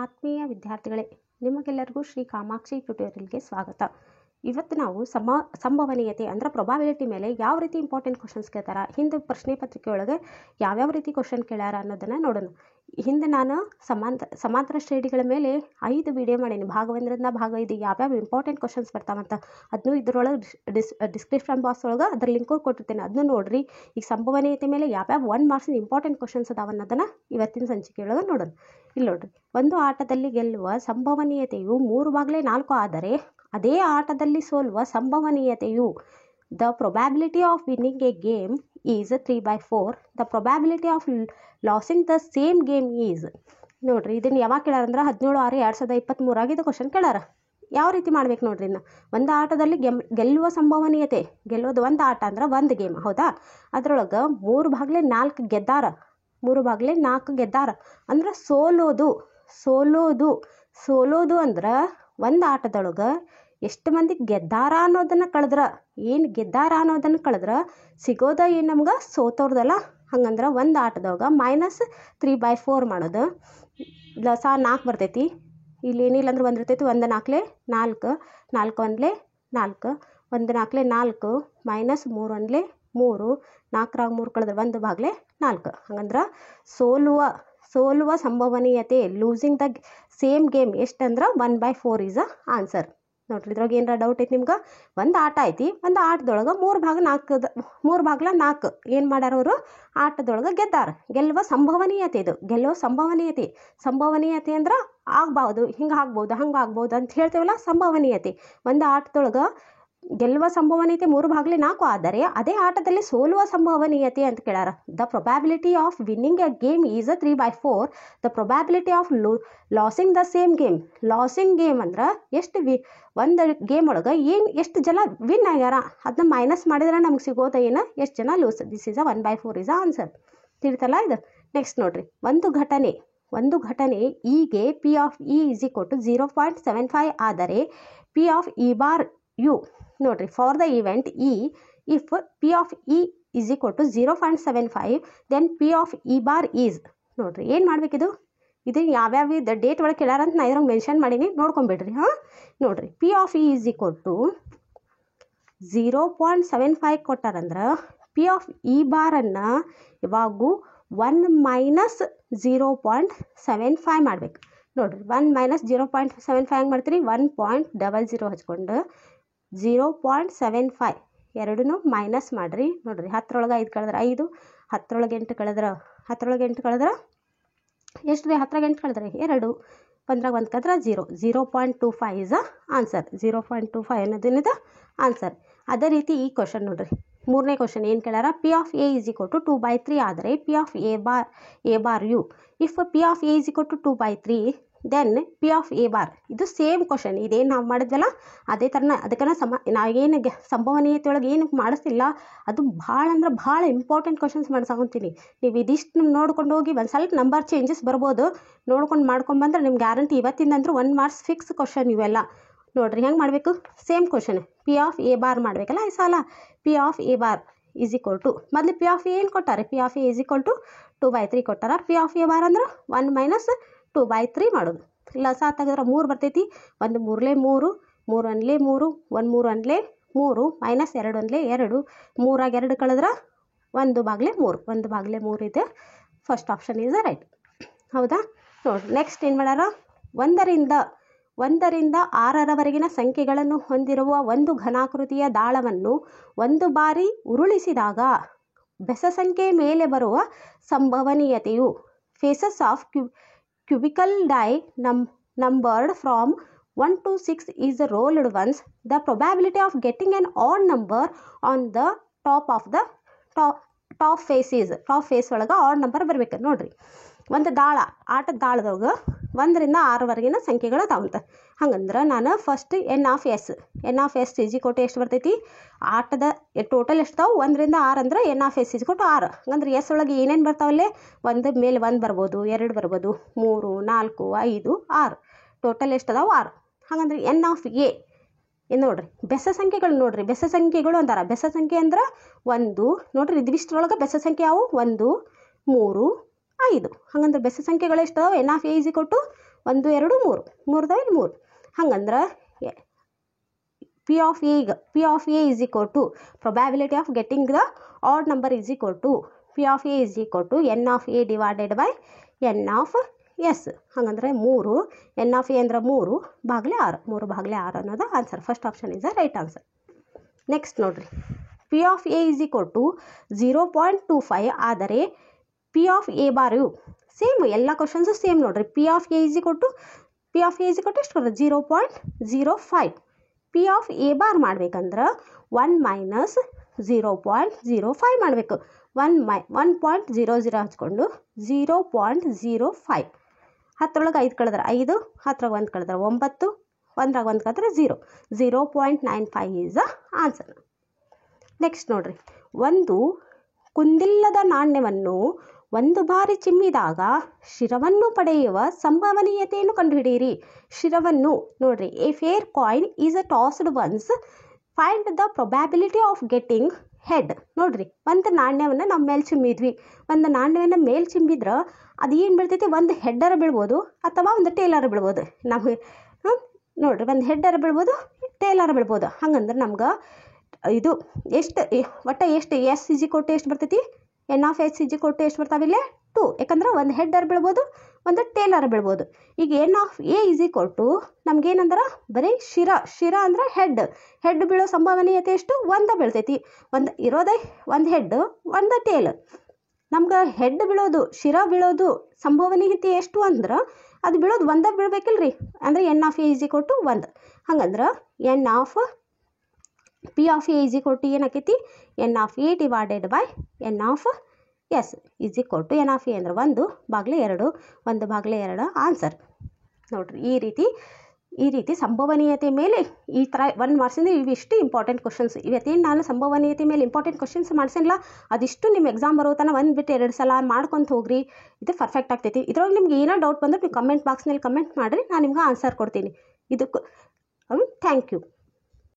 ಆತ್ಮೀಯ ವಿದ್ಯಾರ್ಥಿಗಳೇ, ನಿಮಗೆಲ್ಲರಿಗೂ ಶ್ರೀ ಕಾಮಾಕ್ಷಿ ಟ್ಯುಟೋರಿಯಲ್ಗೆ ಸ್ವಾಗತ. ಇವತ್ತು ನಾವು ಸಂಭವನೀಯತೆ ಅಂದರೆ ಪ್ರೊಬಾಬಿಲಿಟಿ ಮೇಲೆ ಯಾವ ರೀತಿ ಇಂಪಾರ್ಟೆಂಟ್ ಕ್ವಶನ್ಸ್ ಕೇಳ್ತಾರ, ಹಿಂದೆ ಪ್ರಶ್ನೆ ಪತ್ರಿಕೆ ಒಳಗೆ ಯಾವ್ಯಾವ ರೀತಿ ಕ್ವಶನ್ ಕೇಳ್ಯಾರ ಅನ್ನೋದನ್ನು ನೋಡೋಣ. ಹಿಂದೆ ನಾನು ಸಮಾಂತರ ಶ್ರೇಣಿಗಳ ಮೇಲೆ 5 ವಿಡಿಯೋ ಮಾಡೀನಿ. ಭಾಗ 1ರಿಂದ ಭಾಗ 5 ಯಾವ್ಯಾವ ಇಂಪಾರ್ಟೆಂಟ್ ಕ್ವಶನ್ಸ್ ಬರ್ತಾವಂತ ಅದನ್ನು ಇದ್ರೊಳಗೆ ಡಿಸ್ಕ್ರಿಪ್ಷನ್ ಬಾಕ್ಸ್ ಒಳಗೆ ಅದ್ರ ಲಿಂಕು ಕೊಟ್ಟಿರ್ತೇನೆ, ಅದನ್ನು ನೋಡ್ರಿ. ಈಗ ಸಂಭವನೀಯತೆ ಮೇಲೆ ಯಾವ್ಯಾವ 1 ಮಾರ್ಕ್ಸಿನ ಇಂಪಾರ್ಟೆಂಟ್ ಕ್ವಶನ್ಸ್ ಅದಾವ ಅನ್ನೋದನ್ನು ಇವತ್ತಿನ ಸಂಚಿಕೆ ಒಳಗೆ ನೋಡೋಣ. ಇಲ್ಲಿ ನೋಡ್ರಿ, ಒಂದು ಆಟದಲ್ಲಿ ಗೆಲ್ಲುವ ಸಂಭವನೀಯತೆಯು 3/4 ಆದರೆ ಅದೇ ಆಟದಲ್ಲಿ ಸೋಲುವ ಸಂಭವನೀಯತೆಯು the probability of winning a game is 3/4. The probability of losing the same game is. ನೋಡ್ರಿ, ಇದನ್ನು ಯಾವಾಗ ಕೇಳಾರ ಅಂದ್ರೆ 17/6/2023 ಆಗಿದ್ದು ಕ್ವಶನ್ ಕೇಳಾರ. ಯಾವ ರೀತಿ ಮಾಡ್ಬೇಕು ನೋಡ್ರಿ. ಇನ್ನು ಒಂದು ಆಟದಲ್ಲಿ ಗೆಲ್ಲುವ ಸಂಭವನೀಯತೆ, ಗೆಲ್ಲೋದು ಒಂದು ಆಟ ಅಂದ್ರೆ ಒಂದು ಗೇಮ್, ಹೌದಾ? ಅದ್ರೊಳಗೆ 3/4 ಗೆದ್ದಾರ, 3/4 ಗೆದ್ದಾರ ಅಂದ್ರೆ ಸೋಲೋದು ಅಂದ್ರೆ ಒಂದು ಆಟದೊಳಗೆ ಎಷ್ಟು ಮಂದಿ ಗೆದ್ದಾರ ಅನ್ನೋದನ್ನು ಕಳೆದ್ರೆ ಸಿಗೋದ ಏನು ನಮ್ಗೆ ಸೋತವ್ರದಲ್ಲ. ಹಂಗಂದ್ರೆ ಒಂದು ಆಟದೊಳಗೆ -3/4 ಮಾಡೋದು. ಲಸ 4 ಬರ್ತೈತಿ, ಇಲ್ಲಿ ಏನಿಲ್ಲ ಅಂದ್ರೆ 1 ಇರ್ತೈತಿ. 1 4 4, 4 1 4, 1 4 4, -3 1 3, 4 3 ಕಳೆದ್ರೆ 1/4. ಹಂಗಂದ್ರೆ ಸೋಲುವ ಸಂಭವನೀಯತೆ, ಲೂಸಿಂಗ್ ದ ಸೇಮ್ ಗೇಮ್ ಎಷ್ಟಂದ್ರೆ 1/4 ಈಸ್ ಅ ಆನ್ಸರ್. ನೋಡ್ರಿ, ಇದ್ರಾಗ ಏನಾರ ಡೌಟ್ ಐತಿ ನಿಮ್ಗೆ? ಒಂದು ಆಟ ಐತಿ, ಒಂದು ಆಟದೊಳಗೆ 3/4 ಏನು ಮಾಡ್ಯಾರ ಅವರು? ಆಟದೊಳಗೆ ಗೆದ್ದಾರ. ಗೆಲ್ಲುವ ಸಂಭವನೀಯತೆ, ಇದು ಗೆಲ್ಲುವ ಸಂಭವನೀಯತೆ ಅಂದ್ರೆ ಆಗ್ಬೋದು, ಹಿಂಗೆ ಆಗ್ಬೋದು, ಹಂಗೆ ಆಗ್ಬೋದು ಅಂತ ಹೇಳ್ತೇವಲ್ಲ, ಸಂಭವನೀಯತೆ. ಒಂದು ಆಟದೊಳಗೆ ಗೆಲ್ಲುವ ಸಂಭವನೀಯತೆ 3/4 ಆದರೆ ಅದೇ ಆಟದಲ್ಲಿ ಸೋಲುವ ಸಂಭವನೀಯತೆ ಅಂತ ಕೇಳಾರ. The probability of winning a game is 3/4. The probability of losing the same game. Losing game ಅಂದ್ರೆ ಒಂದು ಗೇಮ್ ಒಳಗೆ ಎಷ್ಟು ಜನ ವಿನ್ ಆಗ್ಯಾರ ಅದನ್ನ ಮೈನಸ್ ಮಾಡಿದ್ರೆ ನಮ್ಗೆ ಸಿಗೋದ ಏನು, ಎಷ್ಟು ಜನ lose. This is 1/4 is answer. ತಿಳಿತಲ್ಲ ಇದು? ನೆಕ್ಸ್ಟ್ ನೋಡ್ರಿ, ಒಂದು ಘಟನೆ ಇಗೆ P ಆಫ್ E = 0.75 ಆದರೆ P of E bar U. ನೋಡ್ರಿ, for the event E, if P of E = 0.75 then P of E bar is. ನೋಡ್ರಿ, ಏನು ಮಾಡ್ಬೇಕಿದು? ಇದು ಯಾವ್ಯಾವ ಡೇಟ್ ಒಳಗೆ ಕೇಳಾರ ಅಂತ ನಾ ಇದ್ರಾಗ ಮೆನ್ಷನ್ ಮಾಡೀನಿ, ನೋಡ್ಕೊಂಬಿಡ್ರಿ. ನೋಡ್ರಿ, P of E = 0.75 ಕೊಟ್ಟಾರಂದ್ರೆ P of E ಬಾರನ್ನು ಯಾವಾಗೂ 1 - 0.75 ಮಾಡ್ಬೇಕು. ನೋಡ್ರಿ, 1 - 0.75 ಹೆಂಗೆ ಮಾಡ್ತೀರಿ? 1.00 ಹಚ್ಕೊಂಡು 0.75 ಎರಡೂ ಮೈನಸ್ ಮಾಡಿರಿ. ನೋಡ್ರಿ, 10 5 ಕಳೆದ್ರೆ 5, 10 8 ಕಳೆದ್ರೆ ಎಷ್ಟು ರೀ? 10 8 ಕಳೆದ್ರೆ 2, 15 1 ಕಳೆದ್ರೆ 0. 0.25 ಈಸ್ ಆನ್ಸರ್. 0.25 ಅನ್ನೋದೇನಿದೆ ಆನ್ಸರ್. ಅದೇ ರೀತಿ ಈ ಕ್ವಶನ್ ನೋಡ್ರಿ, 3ನೇ ಕ್ವಶನ್ ಏನು ಕೇಳಾರ? P ಆಫ್ A = 2/3 ಆದರೆ P of A bar U. If P of A = 2/3 then P of A bar. ಇದು ಸೇಮ್ ಕ್ವಶನ್, ಇದೇನು ನಾವು ಮಾಡಿದ್ವಲ್ಲ ಅದೇ ಥರನ. ಅದಕ್ಕೆ ನಾವೇನು ಸಂಭವನೀಯತೆ ಒಳಗೆ ಏನು ಮಾಡಿಸ್ತಿಲ್ಲ, ಅದು ಭಾಳ ಅಂದ್ರೆ ಭಾಳ ಇಂಪಾರ್ಟೆಂಟ್ ಕ್ವಶನ್ಸ್ ಮಾಡ್ಸಾಕೊಂತೀನಿ. ನೀವು ಇದಿಷ್ಟು ನೋಡ್ಕೊಂಡು ಹೋಗಿ ಒಂದು ಸ್ವಲ್ಪ ನಂಬರ್ ಚೇಂಜಸ್ ಬರ್ಬೋದು, ನೋಡ್ಕೊಂಡು ಮಾಡ್ಕೊಂಬಂದ್ರೆ ನಿಮ್ಗೆ ಗ್ಯಾರಂಟಿ ಇವತ್ತಿಂದಂದ್ರೂ 1 ಮಾರ್ಕ್ಸ್ ಫಿಕ್ಸ್ ಕ್ವಶನ್ ಇವೆಲ್ಲ. ನೋಡ್ರಿ, ಹೆಂಗೆ ಮಾಡಬೇಕು? Same question P of A bar ಮಾಡಬೇಕಲ್ಲ ಈ ಸಲ. P ಆಫ್ A ಬಾರ್ = ಮೊದಲು P ಆಫ್ A ಏನು ಕೊಟ್ಟಾರೆ? P ಆಫ್ A = 2/3 ಕೊಟ್ಟಾರ. P ಆಫ್ A ಬಾರ್ ಅಂದ್ರೆ 1 - 2/3 ಮಾಡೋದು. ಲಸ ತೆಗೆದ್ರೆ 3 ಬರ್ತೈತಿ. 1 3 3, 3 1 3, 1 3 1 3, -2 1 2, 3 2 ಕಳೆದ್ರೆ 1/3. 1/3 ಇದೆ. ಫಸ್ಟ್ ಆಪ್ಷನ್ ಈಸ್ ರೈಟ್, ಹೌದಾ? ನೋಡಿ, ನೆಕ್ಸ್ಟ್ ಏನು ಮಾಡ್ಯಾರ? 1ರಿಂದ 6ರವರೆಗಿನ ಸಂಖ್ಯೆಗಳನ್ನು ಹೊಂದಿರುವ ಒಂದು ಘನಾಕೃತಿಯ ದಾಳವನ್ನು ಒಂದು ಬಾರಿ ಉರುಳಿಸಿದಾಗ ಬೆಸ ಸಂಖ್ಯೆ ಮೇಲೆ ಬರುವ ಸಂಭವನೀಯತೆಯು faces of cubical die numbered from 1 to 6 is rolled once. The probability of getting an odd number on the top face ಒಳಗೆ ಆಡ್ ನಂಬರ್ ಬರ್ಬೇಕು. ನೋಡ್ರಿ, ಒಂದು ಆಟದ ದಾಳದೊಳಗೆ 1ರಿಂದ 6ರವರೆಗಿನ ಸಂಖ್ಯೆಗಳು ಅದಾವಂತ. ಹಂಗಂದ್ರೆ ನಾನು ಫಸ್ಟ್ N ಆಫ್ S = ಎಷ್ಟು ಬರ್ತೈತಿ? ಆಟದ ಟೋಟಲ್ ಎಷ್ಟು ತಾವು? 1ರಿಂದ 6 ಅಂದ್ರೆ N ಆಫ್ S = 6. ಹಂಗಂದ್ರೆ S ಒಳಗೆ ಏನೇನು ಬರ್ತಾವಲ್ಲೇ? 1 ಮೇಲೆ 1 ಬರ್ಬೋದು, 2 ಬರ್ಬೋದು, 3 4 5 6, ಟೋಟಲ್ ಎಷ್ಟು ಅದಾವು? 6. ಹಾಗಂದ್ರೆ N ಆಫ್ A ನೋಡ್ರಿ, ಬೆಸ ಸಂಖ್ಯೆಗಳು ಅಂತಾರ. ಬೆಸ ಸಂಖ್ಯೆ ಅಂದ್ರೆ 1. ನೋಡ್ರಿ, ಇದಿಷ್ಟರೊಳಗೆ ಬೆಸ ಸಂಖ್ಯೆ ಯಾವು? 1 3 5. ಹಾಗಂದ್ರೆ ಬೆಸ ಸಂಖ್ಯೆಗಳು ಎಷ್ಟು? N ಆಫ್ A = 1 2 3 3 3 ಹಂಗಂದ್ರೆ P of A is equal to probability of getting the odd number is equal to P of A is equal to N of A divided by N of S. ಹಂಗಂದ್ರೆ 3 N of A ಅಂದ್ರೆ 3 ಭಾಗಲೆ 6 3 ಭಾಗಲೆ 6 ಅನ್ನೋದು answer. First option is the right answer. Next ನೋಡ್ರಿ, P of A is equal to 0.25 ಆದರೆ P of A bar same ಎಲ್ಲ questions same ನೋಡ್ರಿ. P of A is equal to ಎಷ್ಟು ಬರುತ್ತೆ 0.05. P of A bar ಮಾಡ್ಬೇಕಂದ್ರೆ 1 minus 0.05 ಮಾಡಬೇಕು. 1.00 ಹಚ್ಕೊಂಡು 0.05 ಹತ್ತರೊಳಗೆ 5 ಕಳೆದ್ರೆ 5, ಹತ್ತರಾಗ 1 ಕಳೆದ್ರೆ 9, 1ರಾಗ 1 ಕಳೆದ್ರೆ 0. 0.95 ಈಸ್ ದ ಆನ್ಸರ್. ನೆಕ್ಸ್ಟ್ ನೋಡ್ರಿ, ಒಂದು ಕುಂದಿಲ್ಲದ ನಾಣ್ಯವನ್ನು ಒಂದು ಬಾರಿ ಚಿಮ್ಮಿದಾಗ ಶಿರವನ್ನು ಪಡೆಯುವ ಸಂಭವನೀಯತೆಯನ್ನು ಕಂಡುಹಿಡಿಯಿರಿ. ಶಿರವನ್ನು ನೋಡ್ರಿ, A fair coin is a tossed once, find the probability of getting head. ನೋಡ್ರಿ, ಒಂದು ನಾಣ್ಯವನ್ನು ನಾವು ಮೇಲೆ ಚಿಮ್ಮಿದ್ವಿ, ಒಂದು ನಾಣ್ಯವನ್ನು ಮೇಲೆ ಚಿಮ್ಮಿದ್ರೆ ಅದು ಏನು ಬೀಳ್ತೈತಿ, ಒಂದು ಹೆಡ್ಡರ ಬೀಳ್ಬೋದು ಅಥವಾ ಒಂದು ಟೇಲರ್ ಬೀಳ್ಬೋದು. ನಮಗೆ ನೋಡ್ರಿ, ಒಂದು ಹೆಡ್ಡರ ಬೀಳ್ಬೋದು, ಟೇಲರ್ ಬೀಳ್ಬೋದು. ಹಂಗಂದ್ರೆ ನಮ್ಗೆ ಇದು ಎಷ್ಟು ಎಸ್ ಇಜಿ ಕೊಟ್ಟು ಎಷ್ಟು ಬರ್ತೈತಿ, N of S ಇಜಿ ಕೊಟ್ಟು ಎಷ್ಟು ಬರ್ತಾವಿಲ್ಲೇ 2. ಯಾಕಂದ್ರೆ ಒಂದು ಹೆಡ್ಡರ್ ಬೀಳ್ಬೋದು, ಒಂದು ಟೇಲರ್ ಬೀಳ್ಬೋದು. ಈಗ N of A ಇಜಿ ಕೊಟ್ಟು ನಮ್ಗೇನಂದ್ರೆ ಬರೀ ಶಿರ ಅಂದ್ರೆ ಹೆಡ್ ಬೀಳೋ ಸಂಭವನೀಯತೆ ಎಷ್ಟು, 1 ಬೀಳ್ತೈತಿ. ಇರೋದೇ ಒಂದು ಹೆಡ್, ಒಂದು ಟೇಲ್. ನಮ್ಗೆ ಹೆಡ್ ಬೀಳೋದು, ಶಿರ ಬೀಳೋದು ಸಂಭವನೀಯತೆ ಎಷ್ಟು ಅಂದ್ರೆ ಅದು ಬೀಳೋದು 1 ಬೀಳ್ಬೇಕಿಲ್ರಿ. ಅಂದರೆ N of A ಇಜಿ ಕೊಟ್ಟು 1. ಹಂಗಂದ್ರೆ N of P of A is equal to ಏನಾಕೈತಿ, N of A divided by N of S is equal to N of A ಅಂದ್ರೆ 1 ಭಾಗಲೆ 2, 1 ಭಾಗಲೆ 2 ಆನ್ಸರ್. ನೋಡ್ರಿ, ಈ ರೀತಿ ಸಂಭವನೀಯತೆ ಮೇಲೆ ಈ ಥರ 1 ಮಾರ್ಕ್ಸಿಂದ ಇವಿಷ್ಟು ಇಂಪಾರ್ಟೆಂಟ್ ಕ್ವಶನ್ಸ್. ಇವತ್ತೇನು ನಾನು ಸಂಭವನೀಯತೆ ಮೇಲೆ ಇಂಪಾರ್ಟೆಂಟ್ ಕ್ವಶನ್ಸ್ ಮಾಡಿಸಿಲ್ಲ, ಅದಿಷ್ಟು ನಿಮ್ಮ ಎಕ್ಸಾಮ್ ಬರೋ ತನಕ 1 ಬಿಟ್ಟು 2 ಸಲ ಮಾಡ್ಕೊಂತ ಹೋಗ್ರಿ. ಇದು ಪರ್ಫೆಕ್ಟ್ ಆಗ್ತೈತಿ. ಇದ್ರೊಳಗೆ ನಿಮ್ಗೆ ಏನೋ ಡೌಟ್ ಬಂದ್ರೆ ನೀವು ಕಮೆಂಟ್ ಬಾಕ್ಸ್ನಲ್ಲಿ ಕಮೆಂಟ್ ಮಾಡಿರಿ, ನಾನು ನಿಮ್ಗೆ ಆನ್ಸರ್ ಕೊಡ್ತೀನಿ. ಇದಕ್ಕೆ ಥ್ಯಾಂಕ್ ಯು.